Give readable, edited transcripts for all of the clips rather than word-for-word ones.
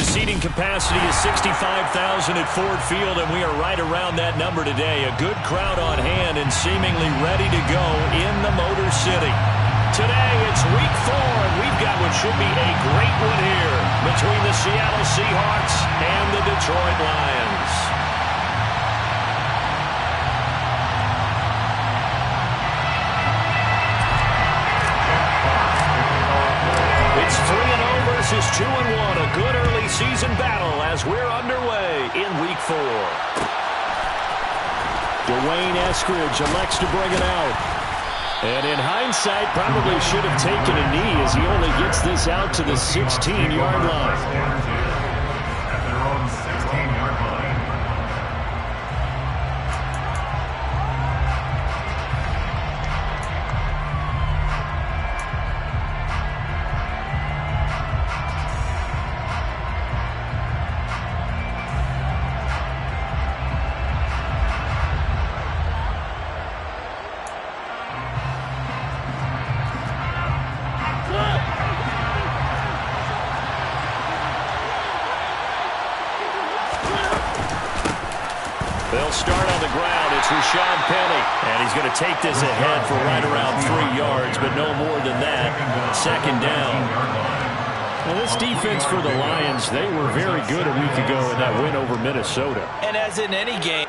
The seating capacity is 65,000 at Ford Field, and we are right around that number today. A good crowd on hand and seemingly ready to go in the Motor City. Today, it's week 4, and we've got what should be a great one here between the Seattle Seahawks and the Detroit Lions. It's 3-0 versus 2-1. A good early season battle as we're underway in week 4. Dwayne Eskridge elects to bring it out. And in hindsight, probably should have taken a knee as he only gets this out to the 16-yard line. They'll start on the ground. It's Rashad Penny. And he's going to take this ahead for right around 3 yards, but no more than that. Second down. Well, this defense for the Lions, they were very good a week ago in that win over Minnesota. And as in any game,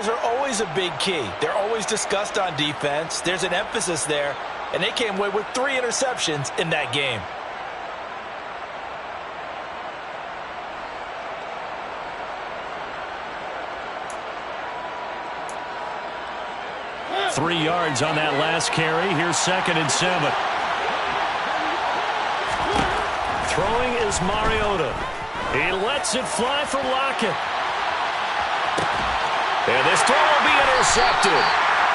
are always a big key. They're always discussed on defense. There's an emphasis there, and they came away with 3 interceptions in that game. Three yards on that last carry. Here's 2nd and 7. Throwing is Mariota. He lets it fly for Lockett. And this throw will be intercepted.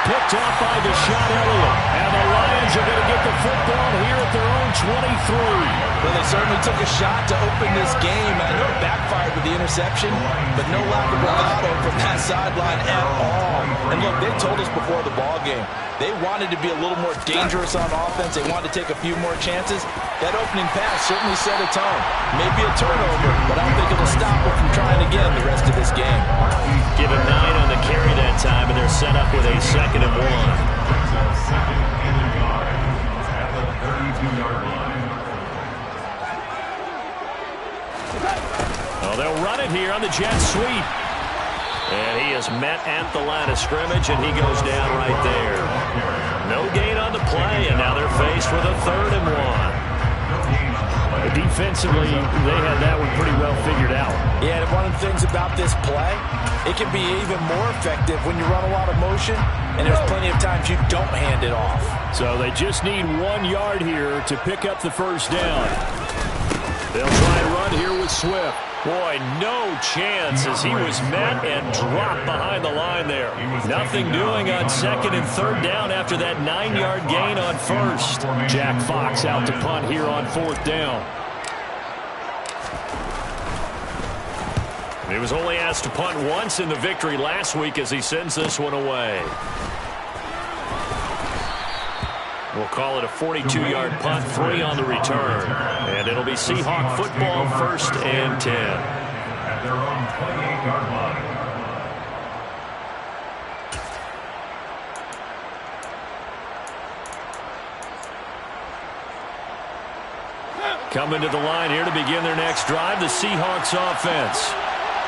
Picked off by Deshaun Elliott. And the Lions are going to get the football here at their own 23. Well, they certainly took a shot to open this game. I know it backfired with the interception, but no lack of bravado from that sideline at all. And look, they told us before the ball game, they wanted to be a little more dangerous on offense. They wanted to take a few more chances. That opening pass certainly set a tone. Maybe a turnover, but I don't think it'll stop them from trying again the rest of this game. Give him 9 on the carry that time, and they're set up with a 2nd and 1. Oh, they'll run it here on the jet sweep. And he is met at the line of scrimmage, and he goes down right there. No gain on the play, and now they're faced with a 3rd and 1. Defensively, they had that one pretty well figured out. Yeah, and one of the things about this play, it can be even more effective when you run a lot of motion, and there's plenty of times you don't hand it off. So they just need 1 yard here to pick up the first down. They'll try and run here with Swift. Boy, no chance as he was met and dropped behind the line there. Nothing doing on 2nd and 3rd down after that 9-yard gain on 1st. Jack Fox out to punt here on 4th down. He was only asked to punt once in the victory last week as he sends this one away. We'll call it a 42-yard punt, 3 on the return. And it'll be Seahawk football, 1st and 10. At their own 28-yard line. Coming to the line here to begin their next drive, the Seahawks offense.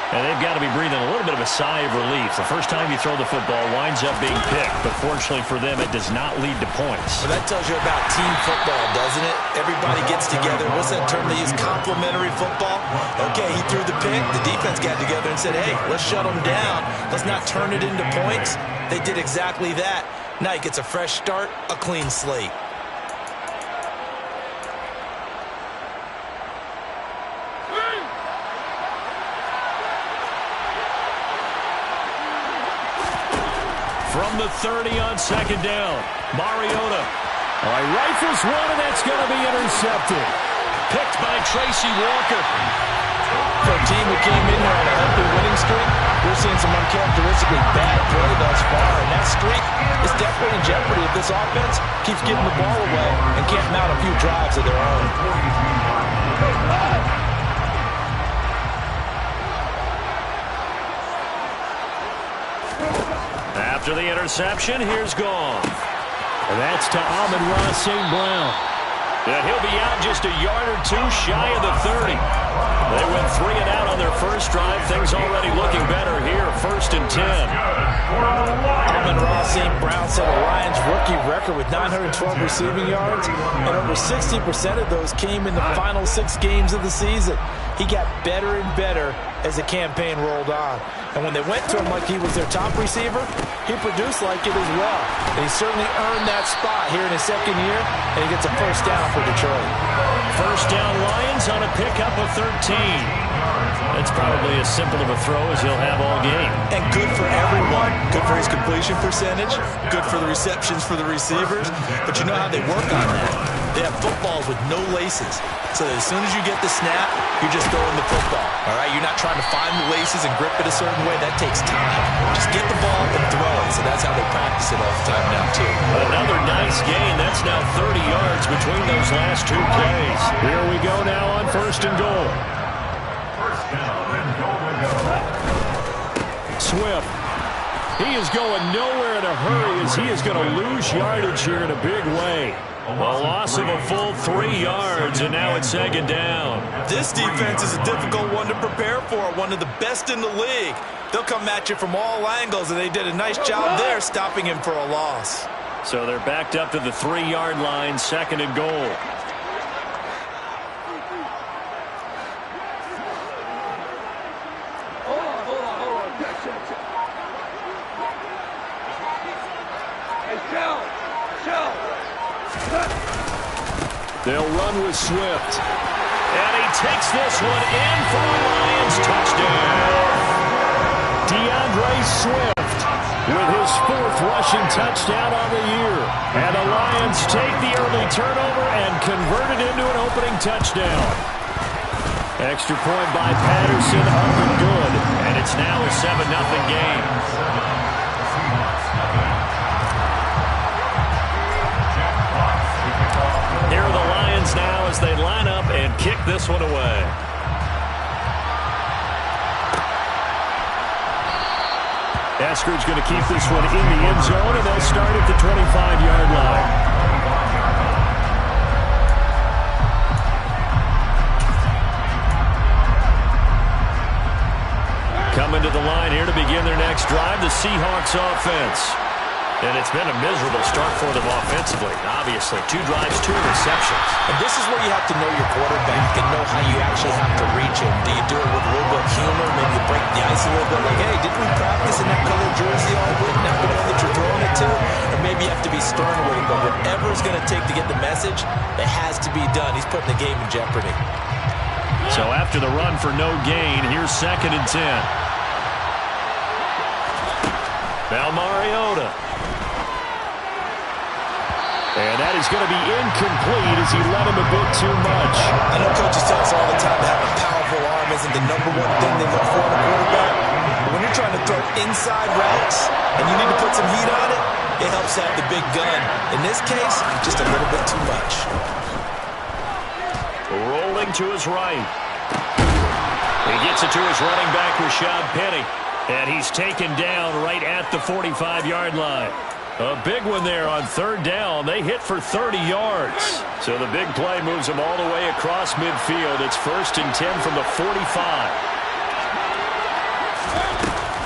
And they've got to be breathing a little bit of a sigh of relief. The first time you throw the football winds up being picked, but fortunately for them, it does not lead to points. Well, that tells you about team football, doesn't it? Everybody gets together. What's that term they use? Complementary football? Okay, he threw the pick. The defense got together and said, hey, let's shut him down. Let's not turn it into points. They did exactly that. Now he gets a fresh start, a clean slate. from the 30 on second down. Mariota. All right, rifles one, and that's going to be intercepted. Picked by Tracy Walker. For a team who came in here on a healthy winning streak, we're seeing some uncharacteristically bad play thus far, and that streak is definitely in jeopardy if this offense keeps getting the ball away and can't mount a few drives of their own. After the interception, here's Gone. And that's to Amon-Ra St. Brown. And he'll be out just a yard or two shy of the 30. They went 3 and out on their first drive. Things already looking better here. 1st and 10. Amon-Ra St. Brown set a Lions rookie record with 912 receiving yards, and over 60% of those came in the final 6 games of the season. He got better and better as the campaign rolled on. And when they went to him like he was their top receiver, he produced like it as well. And he certainly earned that spot here in his second year, and he gets a first down for Detroit. First down Lions on a pickup of 13. That's probably as simple of a throw as he'll have all game. And good for everyone. Good for his completion percentage. Good for the receptions for the receivers. But you know how they work on that. They have footballs with no laces. So that as soon as you get the snap, you're just throwing the football. All right? You're not trying to find the laces and grip it a certain way. That takes time. Just get the ball and throw it. So that's how they practice it all the time now, too. Another nice gain. That's now 30 yards between those last 2 plays. Here we go now on 1st and goal. Swift. He is going nowhere in a hurry as he is going to lose yardage here in a big way. A loss of a full 3 yards, and now it's 2nd down. This defense is a difficult one to prepare for, one of the best in the league. They'll come at you from all angles, and they did a nice job there stopping him for a loss. So they're backed up to the 3-yard line, 2nd and goal. They'll run with Swift. And he takes this one in for a Lions touchdown. DeAndre Swift with his 4th rushing touchdown on the year. And the Lions take the early turnover and convert it into an opening touchdown. Extra point by Patterson, up and good. And it's now a 7-0 game. Here are the Lions now as they line up and kick this one away. Eskridge going to keep this one in the end zone, and they'll start at the 25-yard line. Coming to the line here to begin their next drive, the Seahawks offense. And it's been a miserable start for them offensively. Obviously, 2 drives, 2 interceptions. And this is where you have to know your quarterback and know how you actually have to reach him. Do you do it with a little bit of humor? Maybe you break the ice a little bit. Like, hey, didn't we practice in that colored jersey all week? Not the one that you're throwing it to? Or maybe you have to be stern with him. But whatever it's going to take to get the message, it has to be done. He's putting the game in jeopardy. So after the run for no gain, here's 2nd and 10. Now Mariota. And that is going to be incomplete as he led him a bit too much. I know coaches tell us all the time that having a powerful arm isn't the #1 thing they look for in a quarterback. But when you're trying to throw inside routes and you need to put some heat on it, it helps have the big gun. In this case, just a little bit too much. Rolling to his right. He gets it to his running back, Rashad Penny. And he's taken down right at the 45-yard line. A big one there on 3rd down. They hit for 30 yards. So the big play moves them all the way across midfield. It's 1st and 10 from the 45.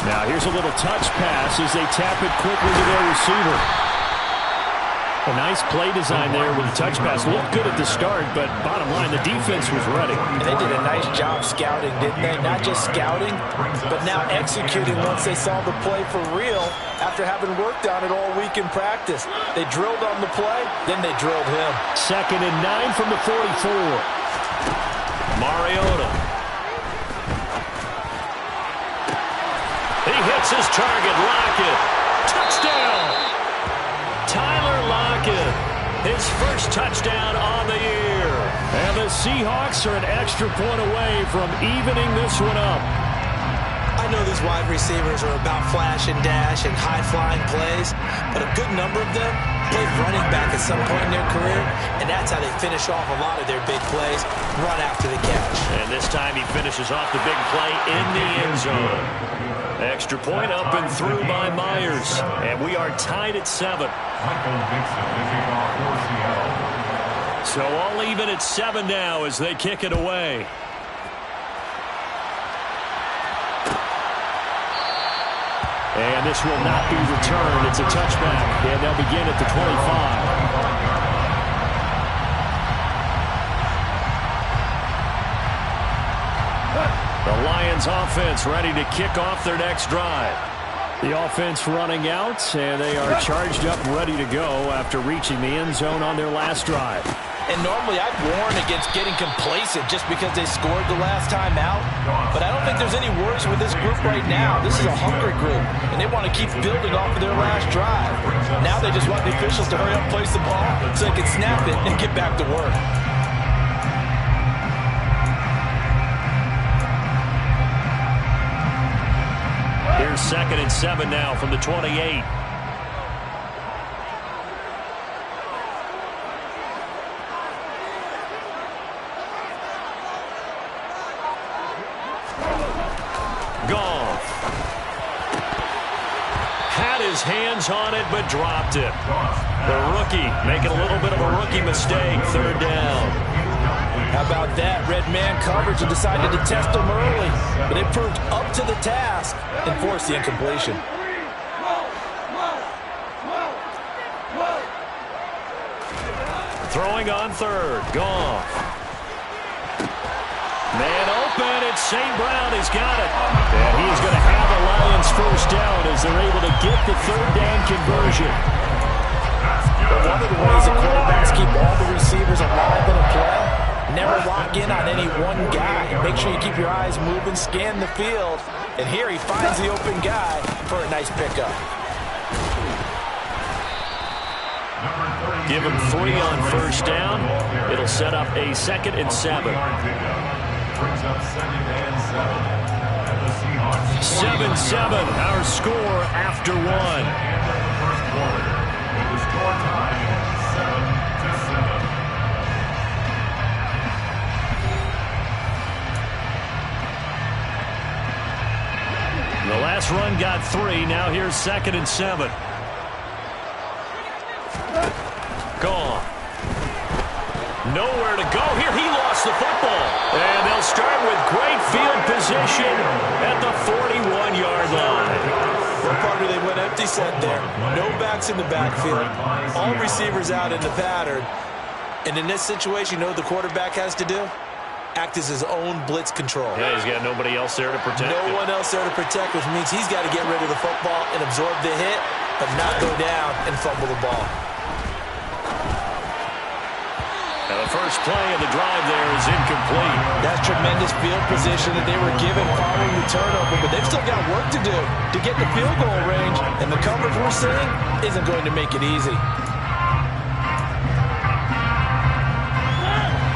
Now here's a little touch pass as they tap it quickly to their receiver. A nice play design there with the touch pass. Looked good at the start, but bottom line, the defense was ready. And they did a nice job scouting, didn't they? Not just scouting, but now executing once they saw the play for real after having worked on it all week in practice. They drilled on the play, then they drilled him. 2nd and 9 from the 44. Mariota. He hits his target. Lockett. Touchdown. his first touchdown on the year. And the Seahawks are an extra point away from evening this one up. I know these wide receivers are about flash and dash and high-flying plays, but a good number of them played running back at some point in their career, and that's how they finish off a lot of their big plays, run after the catch. And this time he finishes off the big play in the end zone. Extra point up and through by Myers, and we are tied at 7. So all even at 7 now as they kick it away. And this will not be returned. It's a touchback, and they'll begin at the 25. The Lions offense ready to kick off their next drive. The offense running out, and they are charged up and ready to go after reaching the end zone on their last drive. And normally I'd warn against getting complacent just because they scored the last time out. But I don't think there's any worries with this group right now. This is a hungry group, and they want to keep building off of their last drive. Now they just want the officials to hurry up and place the ball so they can snap it and get back to work. Here's 2nd and 7 now from the 28. Hands on it, but dropped it. The rookie making a little bit of a rookie mistake. 3rd down. How about that? Red man coverage and decided to test him early. But it proved up to the task and forced the incompletion. Throwing on 3rd. Goff. Man open. It's St. Brown. He's got it. And he's going to have a Lions first down as they're able to get the 3rd down conversion. But one of the ways that quarterbacks keep all the receivers alive in a play, never lock in on any one guy. Make sure you keep your eyes moving, scan the field. And here he finds the open guy for a nice pickup. Give him 3 on first down. It'll set up a 2nd and 7. 7-7, our score after 1. The last run got 3. Now here's 2nd and 7. Gone. Nowhere to go. Here he lost the football. And they'll start with great field position at the 41-yard line. Well, partner, they went empty set there. No backs in the backfield. All receivers out in the pattern. And in this situation, you know what the quarterback has to do? Act as his own blitz control. Yeah, he's got nobody else there to protect him. No one else there to protect, which means he's got to get rid of the football and absorb the hit, but not go down and fumble the ball. And the first play of the drive there is incomplete. That's tremendous field position that they were given following the turnover, but they've still got work to do to get the field goal range, and the coverage we're seeing isn't going to make it easy.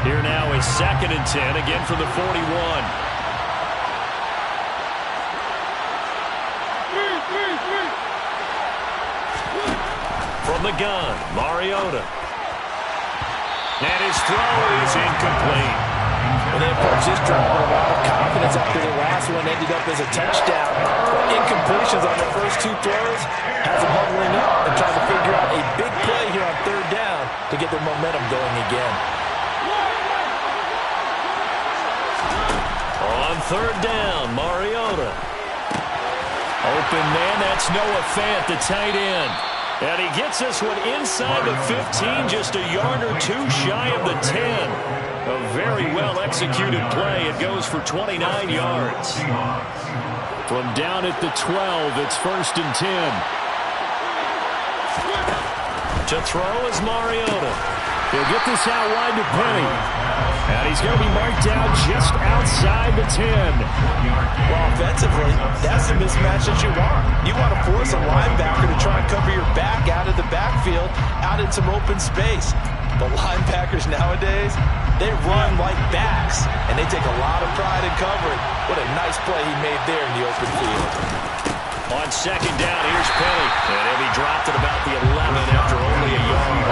Here now is 2nd and 10, again from the 41. From the gun, Mariota. And his throw is incomplete. And they approach this drive with a lot of confidence after the last one ended up as a touchdown. But incompletions on the first 2 throws has them huddling up and trying to figure out a big play here on 3rd down to get their momentum going again. On 3rd down, Mariota. Open man, that's Noah Fant, the tight end. And he gets this one inside the 15, just a yard or 2 shy of the 10. A very well-executed play. It goes for 29 yards. From down at the 12, it's 1st and 10. To throw is Mariota. He'll get this out wide to Penny. And he's going to be marked down just outside the 10. Well, offensively, that's the mismatch that you want. You want to force a linebacker to try and cover your back out of the backfield, out in some open space. But linebackers nowadays, they run like backs, and they take a lot of pride in covering. What a nice play he made there in the open field. On second down, here's Penny. And he'll be dropped at about the 11 after only a yard.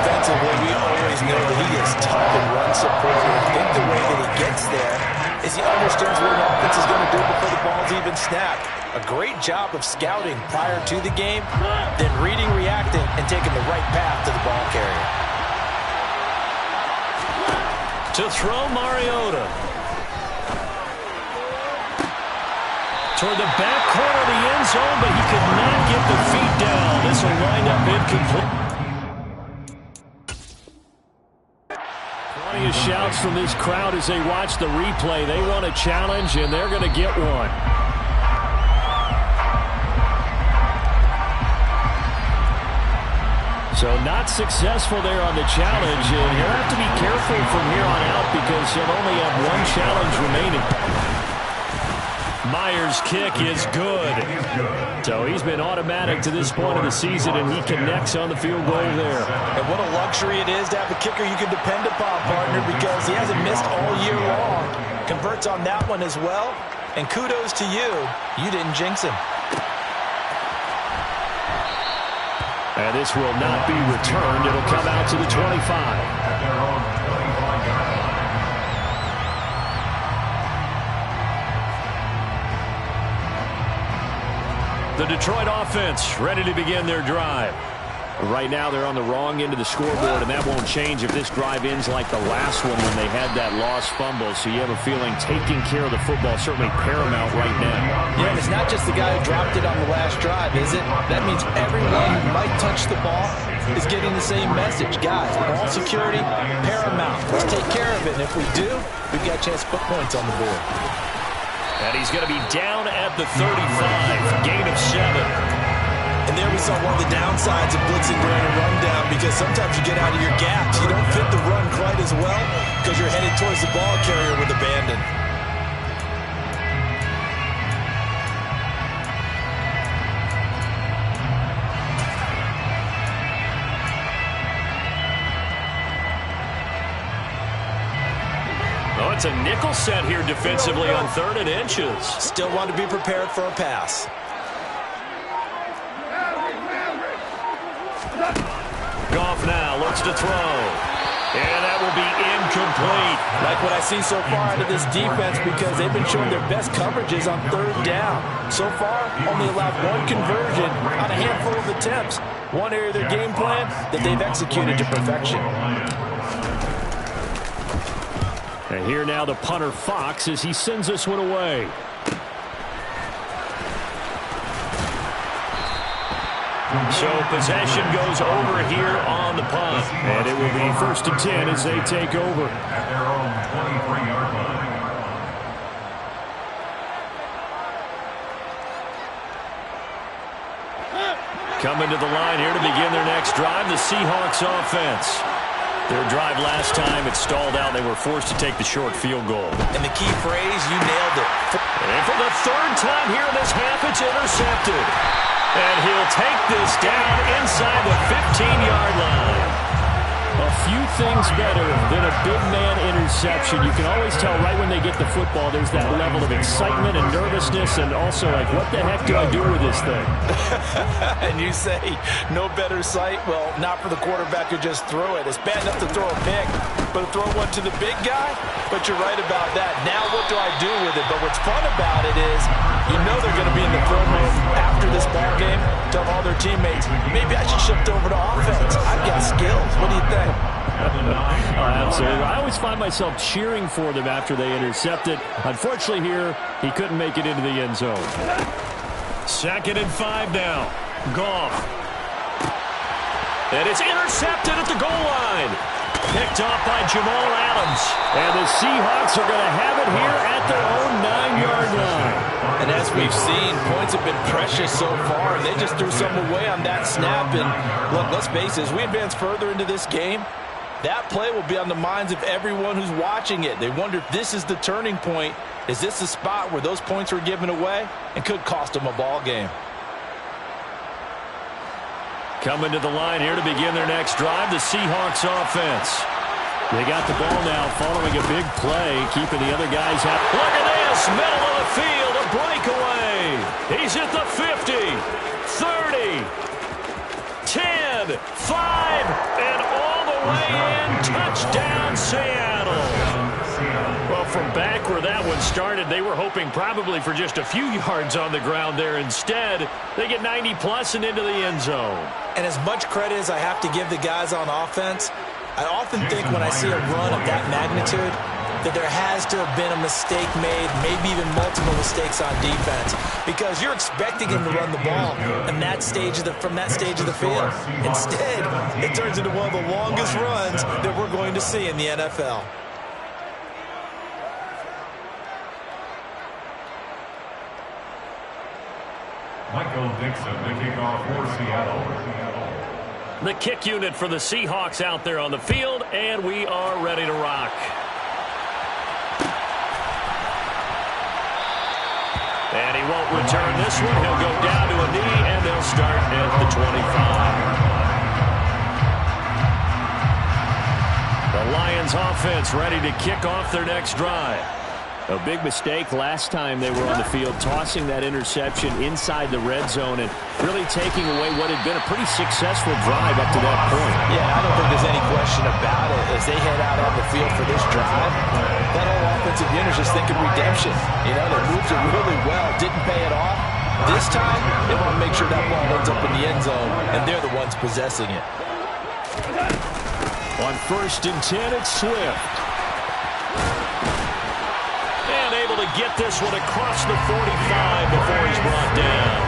Defensively, we always know that he is tough and run support. I think the way that he gets there is he understands what an offense is going to do before the ball's even snapped. A great job of scouting prior to the game, then reading, reacting, and taking the right path to the ball carrier. To throw, Mariota. Toward the back corner of the end zone, but he could not get the feet down. This will wind up incomplete. Plenty of shouts from this crowd as they watch the replay. They want a challenge, and they're going to get one. So not successful there on the challenge, and he'll have to be careful from here on out because he'll only have one challenge remaining. Myers' kick is good. So he's been automatic to this point of the season, and he connects on the field goal there. And what a luxury it is to have a kicker you can depend upon, partner, because he hasn't missed all year long. Converts on that one as well, and kudos to you. You didn't jinx him. And this will not be returned. It'll come out to the 25. The Detroit offense ready to begin their drive. Right now they're on the wrong end of the scoreboard, and that won't change if this drive ends like the last one when they had that lost fumble. So you have a feeling taking care of the football is certainly paramount right now. Yeah, and it's not just the guy who dropped it on the last drive, is it? That means everyone who might touch the ball is getting the same message. Guys, ball security, paramount. Let's take care of it, and if we do, we've got a chance to put points on the board. And he's going to be down at the 35, gain of 7. And there we saw one of the downsides of blitzing during a rundown, because sometimes you get out of your gaps. You don't fit the run quite as well because you're headed towards the ball carrier with abandon. Oh, it's a nickel set here defensively on 3rd and inches. Still want to be prepared for a pass. Goff now looks to throw. And that will be incomplete. Like what I see so far out of this defense, because they've been showing their best coverages on 3rd down. So far, only allowed one conversion on a handful of attempts. One area of their game plan that they've executed to perfection. And here now the punter Fox as he sends this one away. So possession goes over here on the punt. And it will be 1st and 10 as they take over. At their own 23-yard line. Coming to the line here to begin their next drive, the Seahawks offense. Their drive last time, it stalled out. They were forced to take the short field goal. And the key phrase, you nailed it. And for the 3rd time here in this half, it's intercepted. And he'll take this down inside the 15-yard line. A few things better than a big man interception. You can always tell right when they get the football, there's that level of excitement and nervousness, and also like, what the heck do I do with this thing? And you say, no better sight? Well, not for the quarterback who just threw it. It's bad enough to throw a pick, but to throw one to the big guy? But you're right about that. Now what do I do with it? But what's fun about it is, you know they're going to be in the film room after this ball game, tell all their teammates, maybe I should shift over to offense. I've got skills. What do you think? Absolutely. I always find myself cheering for them after they intercept it. Unfortunately here, he couldn't make it into the end zone. 2nd and 5 now. Goff. And it's intercepted at the goal line. Picked off by Jamal Adams. And the Seahawks are going to have it here at their own 9-yard line. And as we've seen, points have been precious so far, and they just threw some away on that snap. And look, let's face it, as we advance further into this game, That play will be on the minds of everyone who's watching it. They wonder if this is the turning point. Is this the spot where those points were given away and could cost them a ball game? Coming to the line here to begin their next drive, the Seahawks offense. They got the ball now following a big play, keeping the other guys out. Look at this, middle of the field, a breakaway. He's at the 50, 30, 10, 5, and all the way in. Touchdown, Seattle. Well, from back where that one started, they were hoping probably for just a few yards on the ground there. Instead, they get 90-plus and into the end zone. And as much credit as I have to give the guys on offense, I often think when I see a run of that magnitude that there has to have been a mistake made, maybe even multiple mistakes on defense, because you're expecting him to run the ball in that stage from that stage of the field. Instead, it turns into one of the longest runs that we're going to see in the NFL. Michael Dixon, the kickoff for Seattle. The kick unit for the Seahawks out there on the field, and we are ready to rock. And he won't return this one. He'll go down to a knee, and they'll start at the 25. The Lions offense ready to kick off their next drive. A big mistake last time they were on the field, tossing that interception inside the red zone and really taking away what had been a pretty successful drive up to that point. Yeah, I don't think there's any question about it. As they head out on the field for this drive, that whole offensive unit is just thinking redemption. You know, they moved it really well, didn't pay it off. This time, they want to make sure that ball ends up in the end zone, and they're the ones possessing it. On 1st and 10, it's Swift. Able to get this one across the 45 before he's brought down.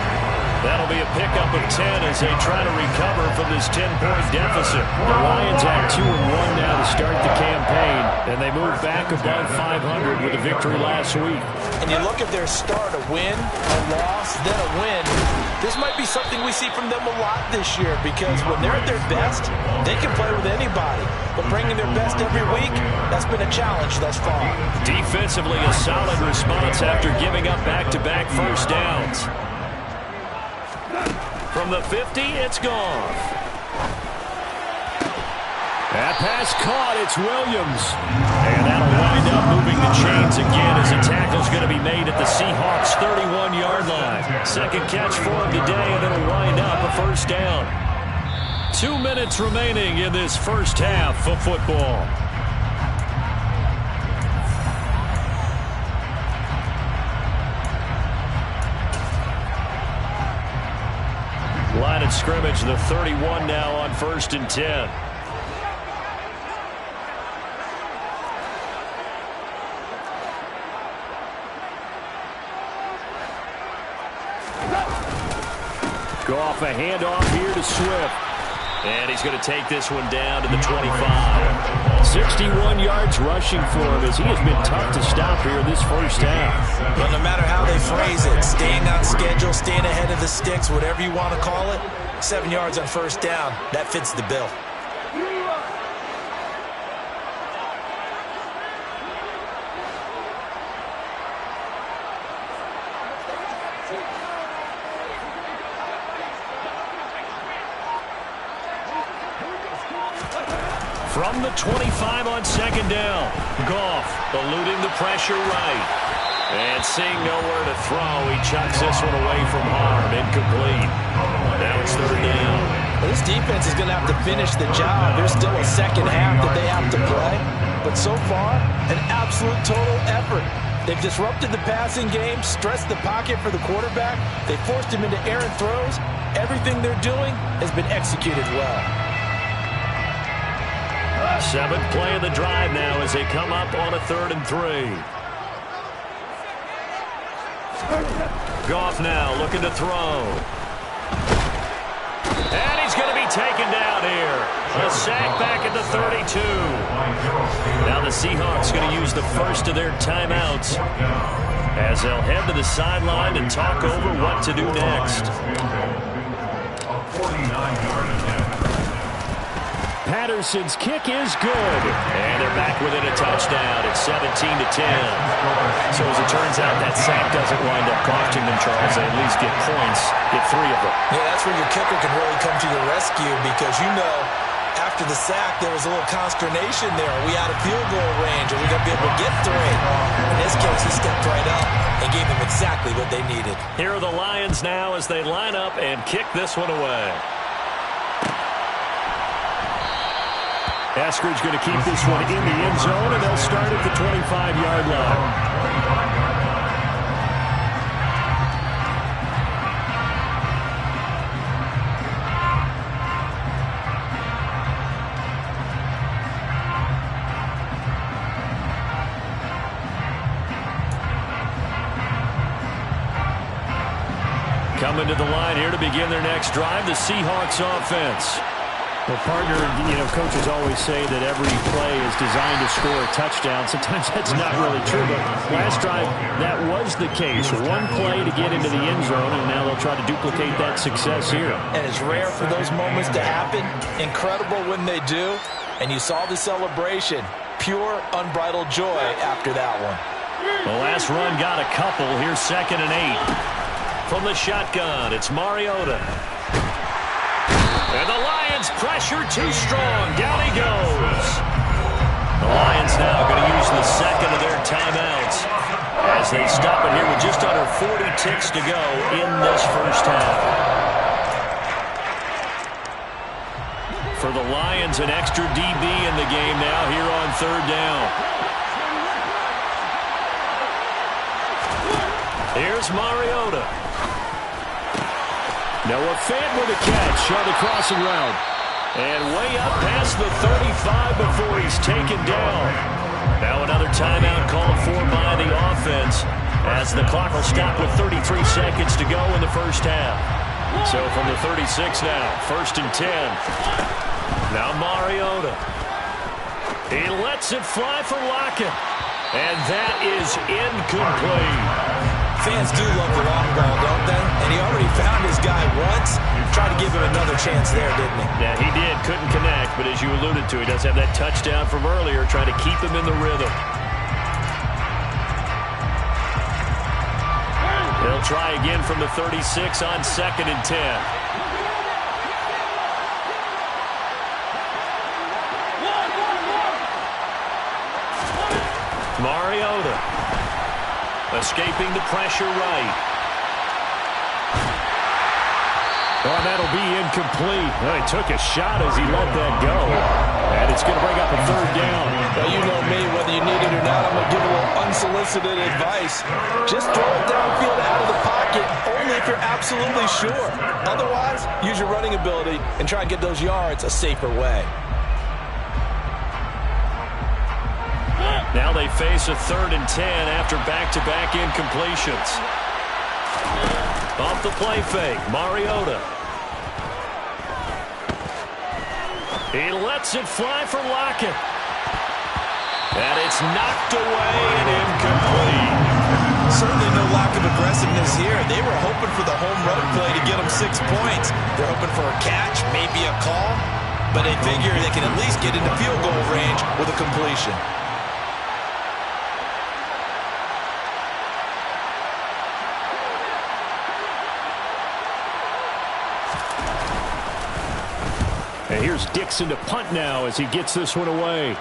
That'll be a pickup of 10 as they try to recover from this 10-point deficit. The Lions at 2-1 now to start the campaign, and they move back above 500 with a victory last week. And you look at their start, a win, a loss, then a win. This might be something we see from them a lot this year, because when they're at their best, they can play with anybody. But bringing their best every week, that's been a challenge thus far. Defensively, a solid response after giving up back-to-back first downs. From the 50, it's gone. That pass caught. It's Williams. And that'll wind up moving the chains again as a tackle's going to be made at the Seahawks' 31-yard line. Second catch for him today, and it'll wind up a first down. 2 minutes remaining in this first half of football. Line of scrimmage, the 31 now on 1st and 10. Goff, a handoff here to Swift. And he's going to take this one down to the 25. 61 yards rushing for him as he has been tough to stop here in this first half. But no matter how they phrase it, staying on schedule, staying ahead of the sticks, whatever you want to call it, 7 yards on first down, that fits the bill. From the 25 on second down, Goff eluding the pressure right. And seeing nowhere to throw, he chucks this one away from harm, incomplete. Now it's third down. Well, this defense is going to have to finish the job. There's still a second half that they have to play. But so far, an absolute total effort. They've disrupted the passing game, stressed the pocket for the quarterback. They forced him into errant throws. Everything they're doing has been executed well. 7th play of the drive now as they come up on a 3rd and 3. Goff now looking to throw. And he's going to be taken down here. A sack back at the 32. Now the Seahawks going to use the first of their timeouts as they'll head to the sideline and talk over what to do next. A 49-yard attempt. Patterson's kick is good. And they're back within a touchdown. It's 17-10. So as it turns out, that sack doesn't wind up costing them, Charles. They at least get points, get 3 of them. Yeah, that's where your kicker can really come to your rescue because, after the sack, there was a little consternation there. Are we out of field goal range? Are we going to be able to get 3? In this case, he stepped right up and gave them exactly what they needed. Here are the Lions now as they line up and kick this one away. Eskridge going to keep this one in the end zone, and they'll start at the 25-yard line. Coming to the line here to begin their next drive, the Seahawks offense. Well, partner, coaches always say that every play is designed to score a touchdown. Sometimes that's not really true, but last drive, that was the case. One play to get into the end zone, and now they'll try to duplicate that success here. And it's rare for those moments to happen. Incredible when they do. And you saw the celebration. Pure, unbridled joy after that one. The last run got a couple. Here's 2nd and 8. From the shotgun, it's Mariota. And the Lions pressure too strong. Down he goes. The Lions now going to use the second of their timeouts as they stop it here with just under 40 ticks to go in this first half. For the Lions, an extra DB in the game now here on 3rd down. Here's Mariota. Noah Fant with a catch on the crossing route. And way up past the 35 before he's taken down. Now another timeout called for by the offense as the clock will stop with 33 seconds to go in the first half. So from the 36 now, 1st and 10. Now Mariota. He lets it fly for Lockett. And that is incomplete. Fans do love the long ball, don't they? And he already found his guy once. Tried to give him another chance there, didn't he? Yeah, he did. Couldn't connect, but as you alluded to, he does have that touchdown from earlier, trying to keep him in the rhythm. He'll try again from the 36 on 2nd and 10. Mariota. Escaping the pressure right. Well, that'll be incomplete. Well, he took a shot as he let that go. And it's going to bring up a 3rd down. Well, you know me, whether you need it or not, I'm going to give a little unsolicited advice. Just throw it downfield out of the pocket, only if you're absolutely sure. Otherwise, use your running ability and try and get those yards a safer way. Now they face a 3rd and 10 after back-to-back incompletions. Off the play fake, Mariota. He lets it fly for Lockett. And it's knocked away and incomplete. Certainly no lack of aggressiveness here. They were hoping for the home run play to get them 6 points. They're hoping for a catch, maybe a call. But they figure they can at least get into field goal range with a completion. And here's Dixon to punt now as he gets this one away.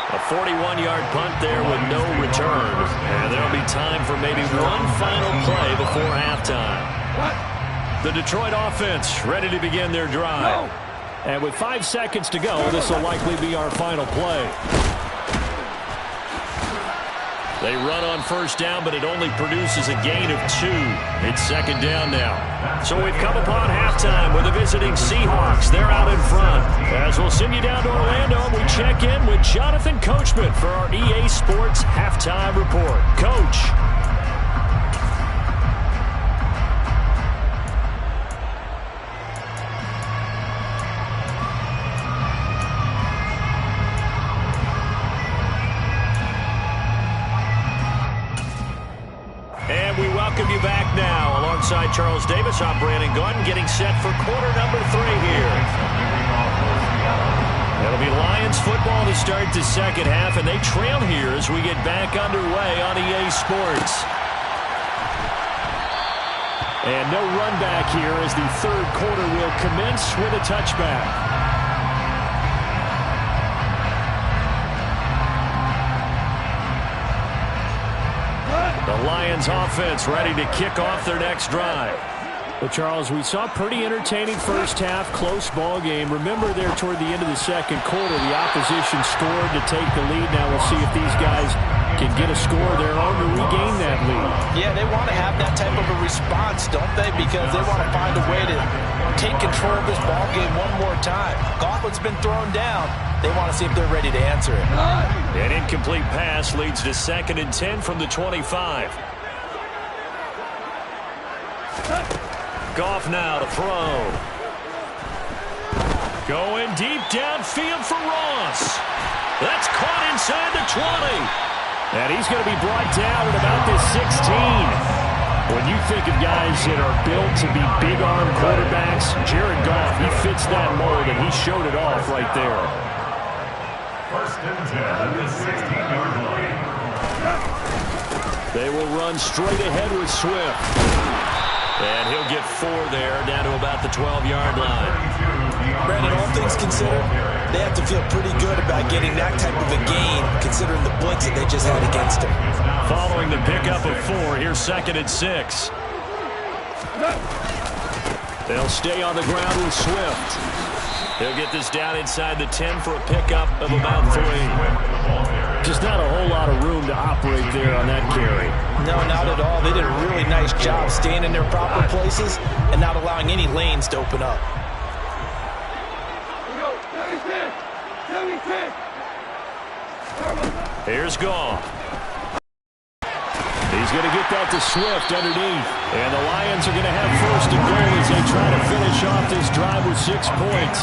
A 41-yard punt there with no return. And there'll be time for maybe one final play before halftime. The Detroit offense ready to begin their drive. And with 5 seconds to go, this will likely be our final play. They run on 1st down, but it only produces a gain of 2. It's 2nd down now. So we've come upon halftime with the visiting Seahawks. They're out in front. As we'll send you down to Orlando, we check in with Jonathan Coachman for our EA Sports Halftime Report. Coach. And we welcome you back now alongside by Charles Davis. I'm Brandon Gordon, getting set for quarter number 3 here. It'll be Lions football to start the second half, and they trail here as we get back underway on EA Sports. And no run back here as the third quarter will commence with a touchback. The Lions offense ready to kick off their next drive. Well, Charles, we saw a pretty entertaining first half, close ball game. Remember there toward the end of the second quarter, the opposition scored to take the lead. Now we'll see if these guys can get a score of their own to regain that lead. Yeah, they want to have that type of a response, don't they? Because they want to find a way to take control of this ball game one more time. Gauntlet's been thrown down. They want to see if they're ready to answer it. An incomplete pass leads to 2nd and 10 from the 25. Goff now to throw. Going deep downfield for Ross. That's caught inside the 20. And he's going to be brought down at about the 16. When you think of guys that are built to be big-arm quarterbacks, Jared Goff, he fits that mold, and he showed it off right there. 1st and 10 at the 16-yard line. They will run straight ahead with Swift. And he'll get 4 there, down to about the 12-yard line. Brandon, all things considered, they have to feel pretty good about getting that type of a gain, considering the blitz that they just had against them. Following the pickup of 4, here's 2nd and 6. They'll stay on the ground with Swift. He'll get this down inside the 10 for a pickup of about 3. Just not a whole lot of room to operate there on that carry. No, not at all. They did a really nice job staying in their proper places and not allowing any lanes to open up. Here's Goff. He's going to get that to Swift underneath. And the Lions are going to have 1st and goal as they try to finish off this drive with 6 points.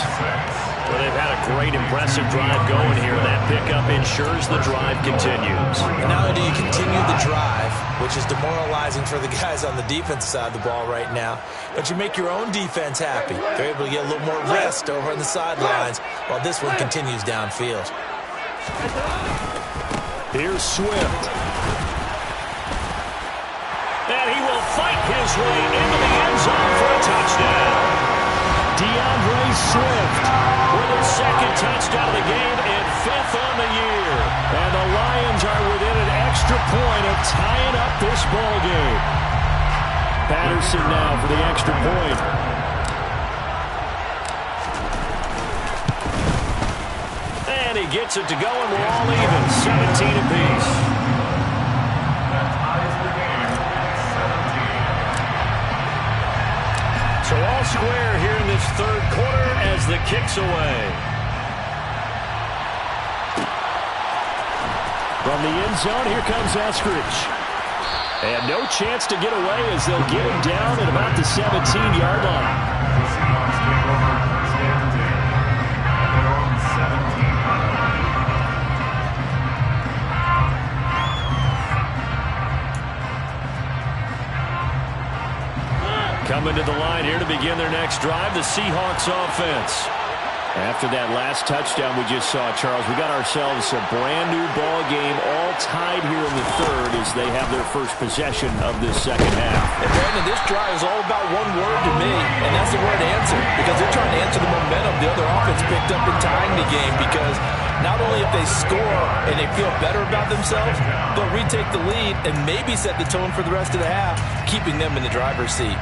Well, they've had a great, impressive drive going here. That pickup ensures the drive continues. And not only do you continue the drive, which is demoralizing for the guys on the defensive side of the ball right now, but you make your own defense happy. They're able to get a little more rest over on the sidelines while this one continues downfield. Here's Swift. And he will fight his way into the end zone for a touchdown. DeAndre Swift with his 2nd touchdown of the game and 5th on the year. And the Lions are within an extra point of tying up this ball game. Patterson now for the extra point. And he gets it to go, and we're all even, 17 apiece. So all square here in this third quarter as the kick's away. From the end zone, here comes Eskridge. And no chance to get away as they'll get him down at about the 17-yard line. Coming to the line here to begin their next drive, the Seahawks offense. After that last touchdown we just saw, Charles, we got ourselves a brand new ball game, all tied here in the third as they have their first possession of this second half. And Brandon, this drive is all about one word to me, and that's the word answer, because they're trying to answer the momentum the other offense picked up in tying the game, because not only if they score and they feel better about themselves, they'll retake the lead and maybe set the tone for the rest of the half, keeping them in the driver's seat.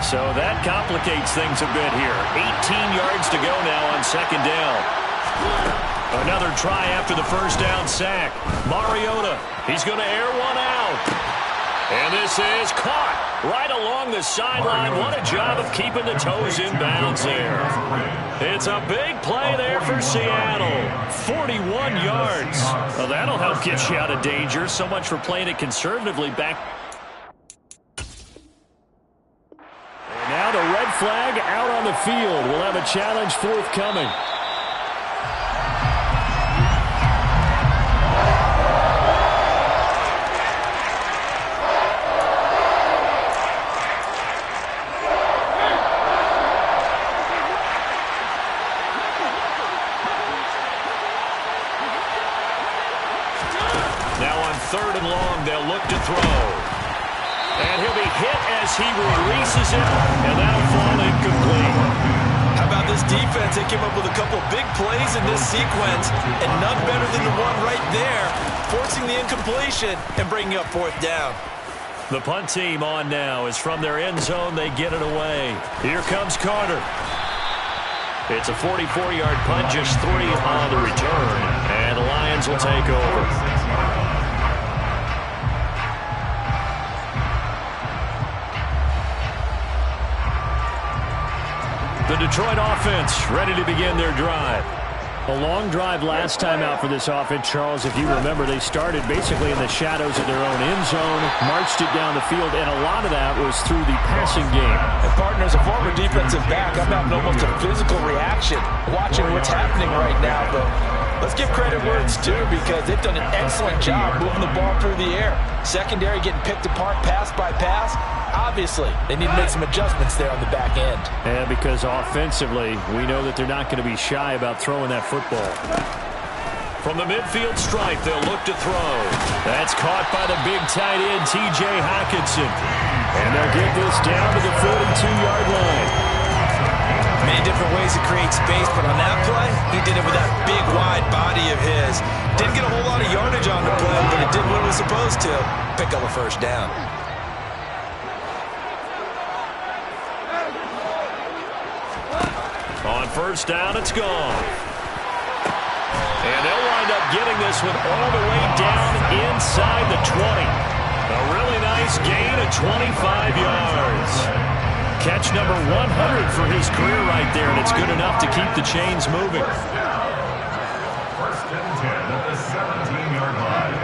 So that complicates things a bit here. 18 yards to go now on 2nd down. Another try after the first down sack. Mariota, he's going to air one out. And this is caught right along the sideline. What a job of keeping the toes in bounds there. It's a big play there for Seattle. 41 yards. Well, that'll help get you out of danger. So much for playing it conservatively back. Now the red flag out on the field. We'll have a challenge forthcoming. hit as he releases it, and that'll fall incomplete. How about this defense? They came up with a couple big plays in this sequence, and none better than the one right there, forcing the incompletion and bringing up fourth down. The punt team on now is from their end zone. They get it away. Here comes Carter. It's a 44-yard punt, just 3 on the return, and the Lions will take over. The Detroit offense ready to begin their drive. A long drive last time out for this offense, Charles. If you remember, they started basically in the shadows of their own end zone, marched it down the field, and a lot of that was through the passing game. And partner, as a former defensive back, I'm having almost a physical reaction watching what's happening right now. But let's give credit where it's due, because they've done an excellent job moving the ball through the air. Secondary getting picked apart pass by pass. Obviously, they need to make some adjustments there on the back end. Yeah, because offensively, we know that they're not going to be shy about throwing that football. From the midfield stripe, they'll look to throw. That's caught by the big tight end, T.J. Hockenson. And they'll get this down to the 42-yard line. Many different ways to create space, but on that play, he did it with that big, wide body of his. Didn't get a whole lot of yardage on the play, but it did what it was supposed to. Pick up a first down. On first down, it's gone. And they'll wind up getting this one all the way down inside the 20. A really nice gain of 25 yards. Catch number 100 for his career right there, and it's good enough to keep the chains moving. First and 10 at the 17-yard line.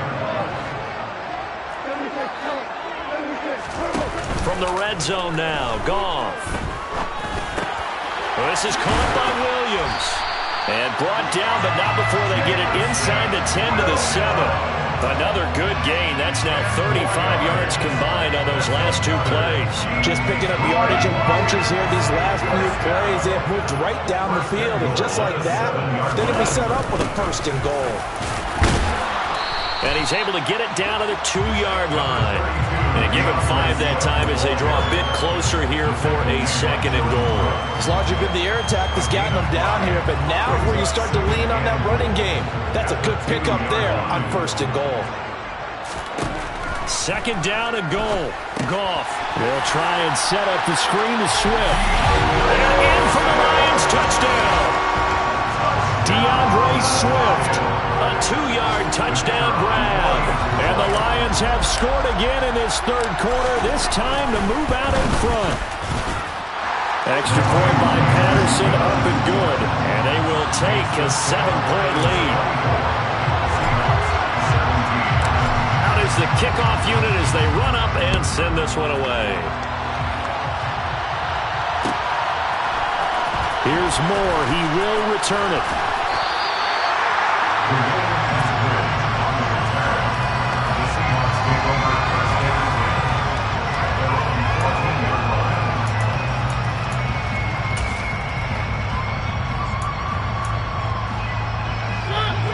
From the red zone now, Goff. This is caught by Williams. And brought down, but not before they get it inside the 10 to the 7. Another good gain. That's now 35 yards combined on those last 2 plays. Just picking up yardage in bunches here these last few plays. They have moved right down the field, and just like that, they're going to be set up with a first and goal. And he's able to get it down to the 2-yard line. And give him 5 that time as they draw a bit closer here for a second and goal. As long as you're good, the air attack has gotten them down here, but now is where you start to lean on that running game. That's a good pickup there on first and goal. Second down and goal. Goff will try and set up the screen to Swift. And in for the Lions, touchdown. DeAndre Swift, a 2-yard touchdown grab. And the Lions have scored again in this third quarter, this time to move out in front. Extra point by Patterson, up and good. And they will take a 7-point lead. Out is the kickoff unit as they run up and send this one away. Here's Moore. He will return it.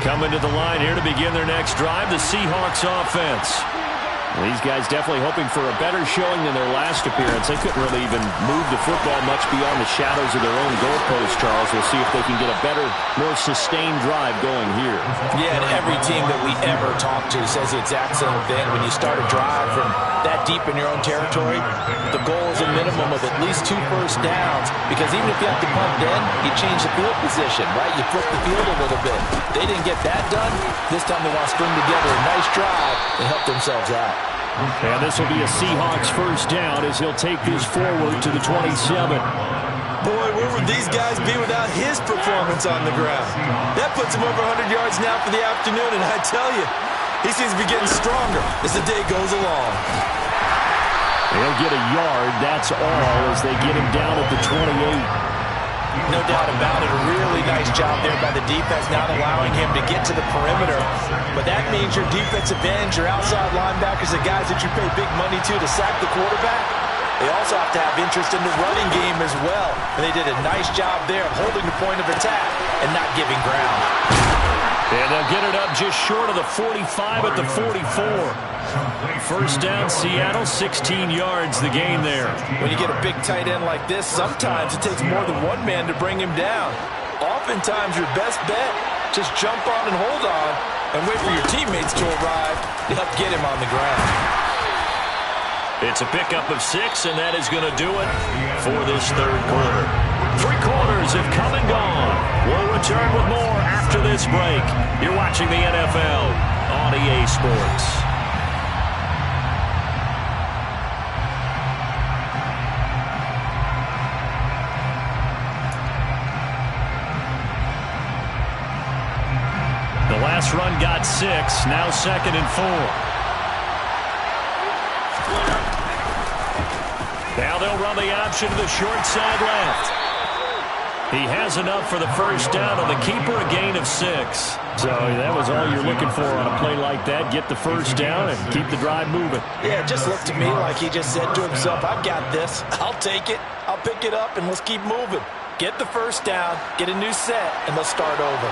Coming to the line here to begin their next drive, the Seahawks offense. These guys definitely hoping for a better showing than their last appearance. They couldn't really even move the football much beyond the shadows of their own goalpost, Charles. We'll see if they can get a better, more sustained drive going here. Yeah, and every team that we ever talk to says the exact same thing. When you start a drive from that deep in your own territory, the goal is a minimum of at least 2 first downs, because even if you have to punt then, you change the field position, right? You flip the field a little bit. They didn't get that done. This time they want to string together a nice drive and help themselves out. And this will be a Seahawks first down as he'll take this forward to the 27. Boy, where would these guys be without his performance on the ground? That puts him over 100 yards now for the afternoon, and I tell you, he seems to be getting stronger as the day goes along. They'll get a yard, that's all, as they get him down at the 28. No doubt about it. A really nice job there by the defense, not allowing him to get to the perimeter. But that means your defensive ends, your outside linebackers, the guys that you pay big money to sack the quarterback, They also have to have interest in the running game as well. And they did a nice job there of holding the point of attack and not giving ground. And they'll get it up just short of the 45 at the 44. First down, Seattle, 16 yards the gain there. When you get a big tight end like this, sometimes it takes more than one man to bring him down. Oftentimes, your best bet, just jump on and hold on and wait for your teammates to arrive to help get him on the ground. It's a pickup of 6, and that is going to do it for this third quarter. 3 quarters have come and gone. We'll return with more after this break. You're watching the NFL on EA Sports. The last run got 6, now 2nd and 4. Now they'll run the option to the short side left. He has enough for the first down on the keeper, a gain of 6. So that was all you're looking for on a play like that. Get the first down and keep the drive moving. Yeah, it just looked to me like he just said to himself, I've got this. I'll take it. I'll pick it up, and let's keep moving. Get the first down, get a new set, and let's start over.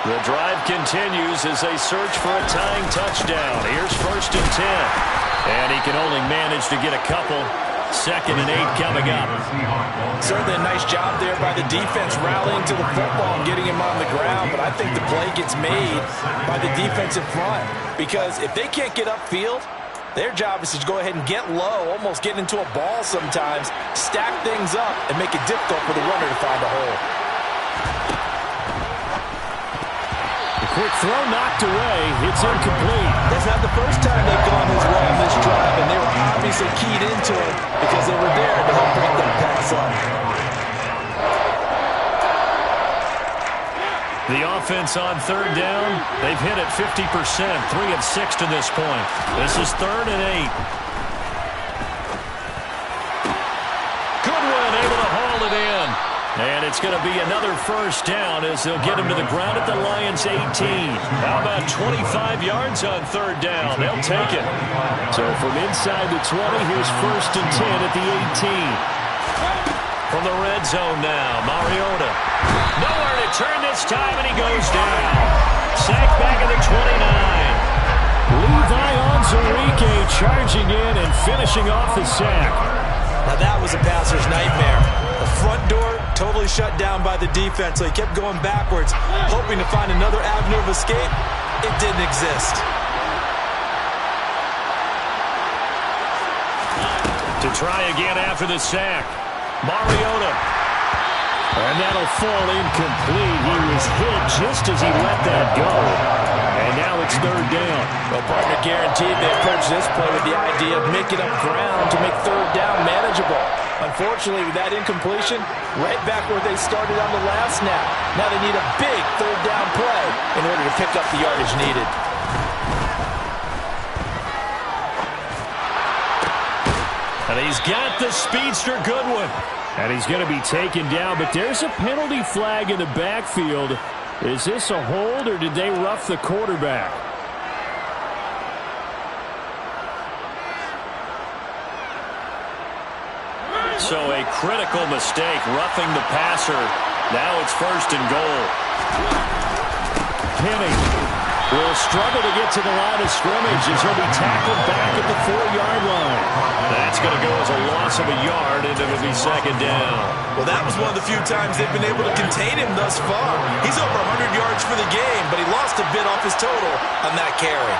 The drive continues as they search for a tying touchdown. Here's 1st and 10. And he can only manage to get a couple. 2nd and 8 coming up. Certainly a nice job there by the defense rallying to the football and getting him on the ground, but I think the play gets made by the defensive front because if they can't get upfield, their job is to go ahead and get low, almost get into a ball sometimes, stack things up, and make it difficult for the runner to find a hole. Quick throw knocked away. It's incomplete. That's not the first time they've gone his way on this drive, and they were obviously keyed into it because they were there to help break that pass up. The offense on 3rd down, they've hit it 50%, 3 of 6 to this point. This is 3rd and 8. Goodwin able to haul it in. And it's going to be another first down as they'll get him to the ground at the Lions' 18. How about 25 yards on 3rd down? They'll take it. So from inside the 20, here's 1st and 10 at the 18. From the red zone now, Mariota. Nowhere to turn this time, and he goes down. Sacked back at the 29. Levi Onwuzurike charging in and finishing off the sack. Now that was a passer's nightmare. The front door totally shut down by the defense, so he kept going backwards, hoping to find another avenue of escape. It didn't exist. To try again after the sack, Mariota. And that'll fall incomplete. He was hit just as he let that go. And now it's 3rd down. Well, partner guaranteed they approach this play with the idea of making up ground to make 3rd down manageable. Unfortunately, with that incompletion, right back where they started on the last snap. Now they need a big 3rd down play in order to pick up the yardage needed. And he's got the speedster Goodwin. And he's going to be taken down, but there's a penalty flag in the backfield. Is this a hold, or did they rough the quarterback? So a critical mistake, roughing the passer. Now it's 1st and goal. Penny will struggle to get to the line of scrimmage as he'll be tackled back at the 4-yard line. That's going to go as a loss of a yard, and it'll be 2nd down. Well, that was one of the few times they've been able to contain him thus far. He's over 100 yards for the game, but he lost a bit off his total on that carry.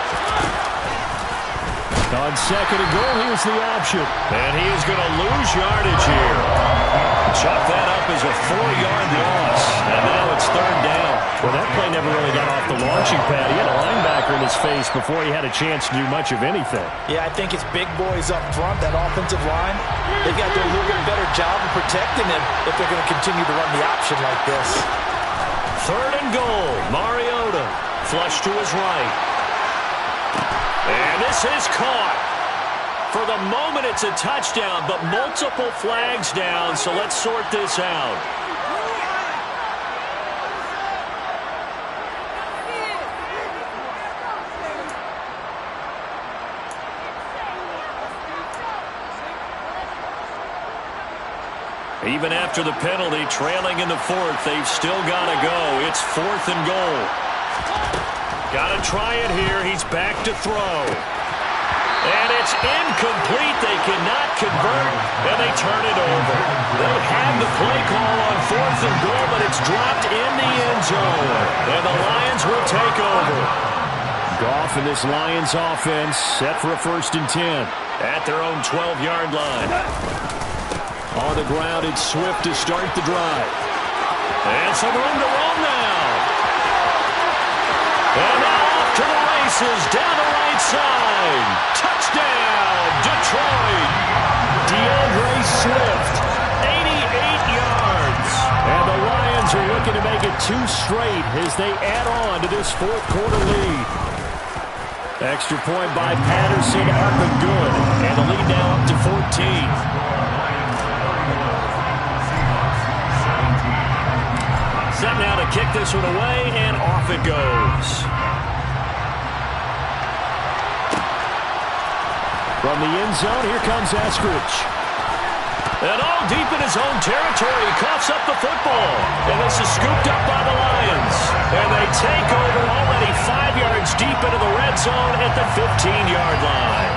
On 2nd and goal, here's the option. And he is going to lose yardage here. Chop that up as a 4-yard loss. And now it's 3rd down. Well, that play never really got off the launching pad. He had a linebacker in his face before he had a chance to do much of anything. Yeah, I think it's big boys up front, that offensive line. They've got to do a little bit better job of protecting him if they're going to continue to run the option like this. 3rd and goal. Mariota flush to his right. And this is caught. For the moment, it's a touchdown, but multiple flags down, so let's sort this out. Even after the penalty, trailing in the fourth, they've still got to go. It's 4th and goal. Got to try it here. He's back to throw. And it's incomplete. They cannot convert, and they turn it over. They had the play call on 4th and goal, but it's dropped in the end zone. And the Lions will take over. Goff and this Lions offense set for a 1st and 10 at their own 12-yard line. On the ground, it's Swift to start the drive. And some room to roam now. And now off to the races down the right side. Touchdown, Detroit. DeAndre Swift, 88 yards. And the Lions are looking to make it 2 straight as they add on to this 4th quarter lead. Extra point by Patterson, up and good. And the lead now up to 14. Set now to kick this one away, and off it goes. From the end zone, here comes Eskridge. And all deep in his own territory, he coughs up the football. And this is scooped up by the Lions. And they take over already 5 yards deep into the red zone at the 15-yard line.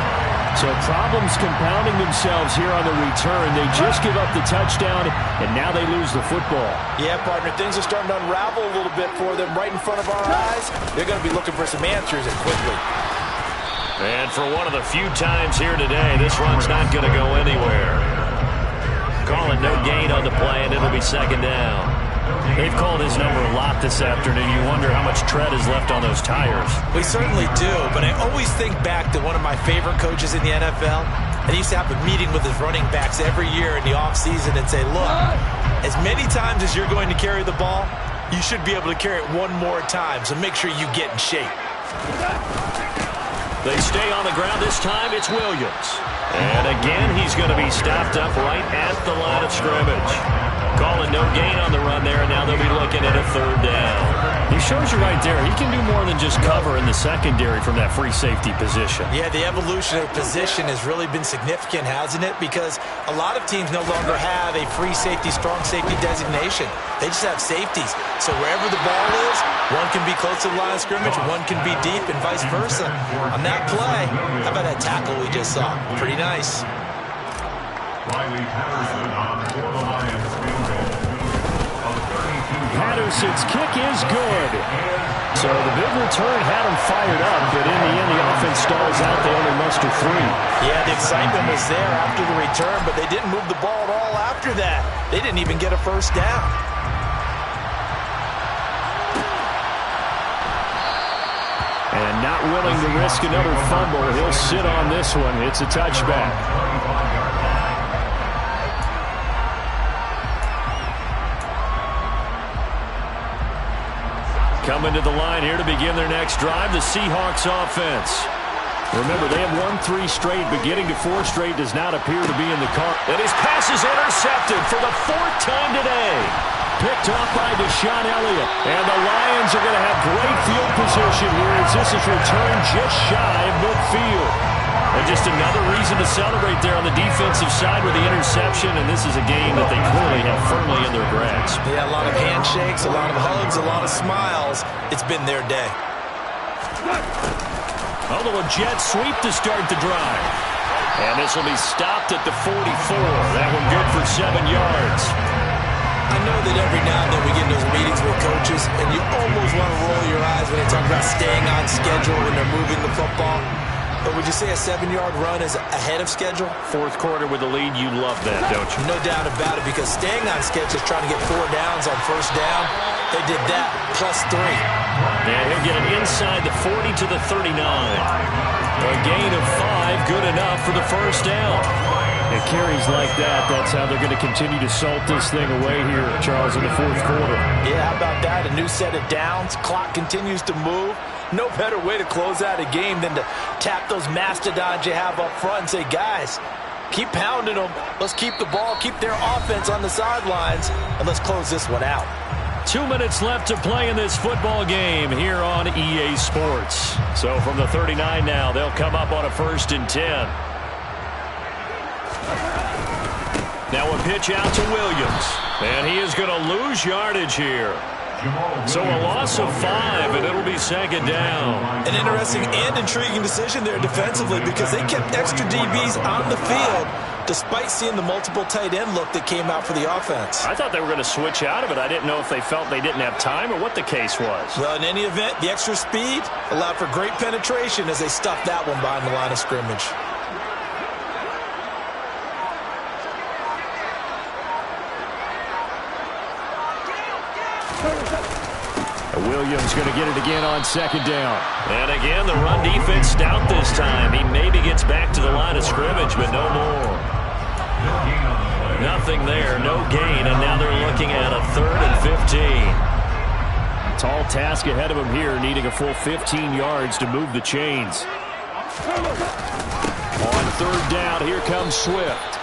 So problems compounding themselves here on the return. They just give up the touchdown, and now they lose the football. Yeah, partner, things are starting to unravel a little bit for them right in front of our eyes. They're going to be looking for some answers, and quickly. And for one of the few times here today, this run's not going to go anywhere. Calling no gain on the play, and it'll be 2nd down. They've called his number a lot this afternoon. You wonder how much tread is left on those tires. We certainly do, but I always think back to one of my favorite coaches in the NFL. And he used to have a meeting with his running backs every year in the offseason and say, look, as many times as you're going to carry the ball, you should be able to carry it one more time, so make sure you get in shape. They stay on the ground this time. It's Williams. And again, he's going to be stopped up right at the line of scrimmage. Calling no gain on the run there, and now they'll be looking at a 3rd down. He shows you right there, he can do more than just cover in the secondary from that free safety position. Yeah, the evolution of position has really been significant, hasn't it? Because a lot of teams no longer have a free safety, strong safety designation. They just have safeties. So wherever the ball is, one can be close to the line of scrimmage, one can be deep, and vice versa. On that play, how about that tackle we just saw? Pretty nice. Riley Patterson on for the Lions field goal. Patterson's kick is good. So the big return had him fired up, but in the end, the offense stalls out. They only muster 3. Yeah, the excitement was there after the return, but they didn't move the ball at all after that. They didn't even get a 1st down. And not willing to risk another fumble, he'll sit on this one. It's a touchback. Coming to the line here to begin their next drive, the Seahawks offense. Remember, they have won 3 straight, but getting to 4 straight does not appear to be in the car. And his pass is intercepted for the 4th time today. Picked off by Deshaun Elliott. And the Lions are going to have great field position here as this is returned just shy of midfield. And just another reason to celebrate there on the defensive side with the interception, and this is a game that they clearly have firmly in their grasp. Yeah, a lot of handshakes, a lot of hugs, a lot of smiles. It's been their day. A little jet sweep to start the drive. And this will be stopped at the 44. That one good for 7 yards. I know that every now and then we get in those meetings with coaches, and you almost want to roll your eyes when they talk about staying on schedule when they're moving the football. But would you say a 7-yard run is ahead of schedule? 4th quarter with the lead, you love that, don't you? No doubt about it, because staying on schedule is trying to get 4 downs on 1st down. They did that plus 3. And he'll get it inside the 40 to the 39. A gain of 5, good enough for the 1st down. It carries like that. That's how they're going to continue to salt this thing away here, Charles, in the 4th quarter. Yeah, how about that? A new set of downs. Clock continues to move. No better way to close out a game than to tap those mastodons you have up front and say, guys, keep pounding them. Let's keep the ball, keep their offense on the sidelines, and let's close this one out. 2 minutes left to play in this football game here on EA Sports. So from the 39 now, they'll come up on a 1st and 10. Now a pitch out to Williams. And he is going to lose yardage here. So a loss of 5, and it'll be second down. An interesting and intriguing decision there defensively because they kept extra DBs on the field despite seeing the multiple tight end look that came out for the offense. I thought they were going to switch out of it. I didn't know if they felt they didn't have time or what the case was. Well, in any event, the extra speed allowed for great penetration as they stuffed that one behind the line of scrimmage. Williams going to get it again on second down. And again, the run defense stout this time. He maybe gets back to the line of scrimmage, but no more. Nothing there, no gain, and now they're looking at a 3rd and 15. Tall task ahead of him here, needing a full 15 yards to move the chains. On 3rd down, here comes Swift.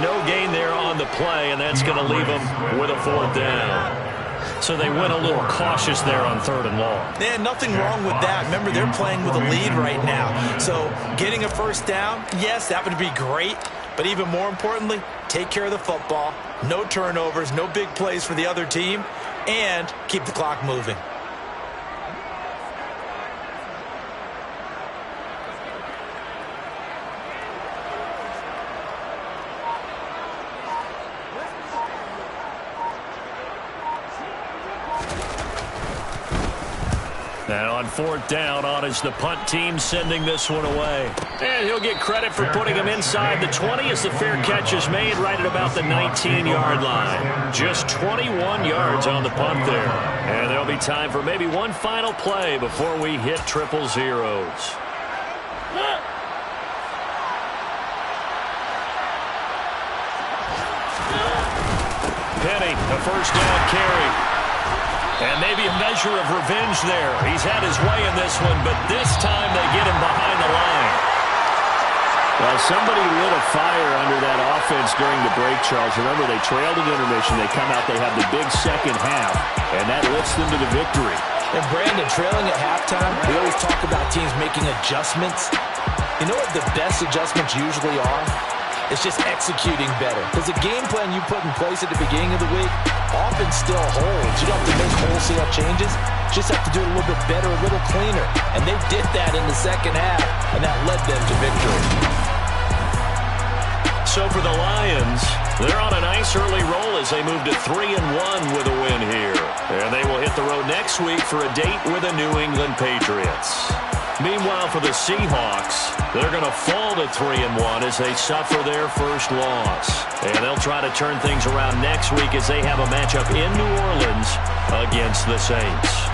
No gain there on the play, and that's going to leave him with a 4th down. So they went a little cautious there on 3rd and long. Yeah, nothing wrong with that. Remember, they're playing with a lead right now. So getting a 1st down, yes, that would be great. But even more importantly, take care of the football. No turnovers, no big plays for the other team, and keep the clock moving. And on 4th down, on is the punt team sending this one away. And he'll get credit for putting him inside the 20 as the fair catch is made right at about the 19-yard line. Just 21 yards on the punt there. And there'll be time for maybe one final play before we hit 000. Penny, the 1st down carry. And maybe a measure of revenge there. He's had his way in this one, but this time they get him behind the line. Well, somebody lit a fire under that offense during the break, Charles. Remember, they trailed at intermission. They come out, they have the big second half, and that lifts them to the victory. And Brandon, trailing at halftime, we always talk about teams making adjustments. You know what the best adjustments usually are? It's just executing better. Because the game plan you put in place at the beginning of the week often still holds. You don't have to make wholesale changes. Just have to do it a little bit better, a little cleaner. And they did that in the second half, and that led them to victory. So for the Lions, they're on a nice early roll as they move to 3-1 with a win here. And they will hit the road next week for a date with the New England Patriots. Meanwhile, for the Seahawks, they're going to fall to 3-1 as they suffer their first loss. And they'll try to turn things around next week as they have a matchup in New Orleans against the Saints.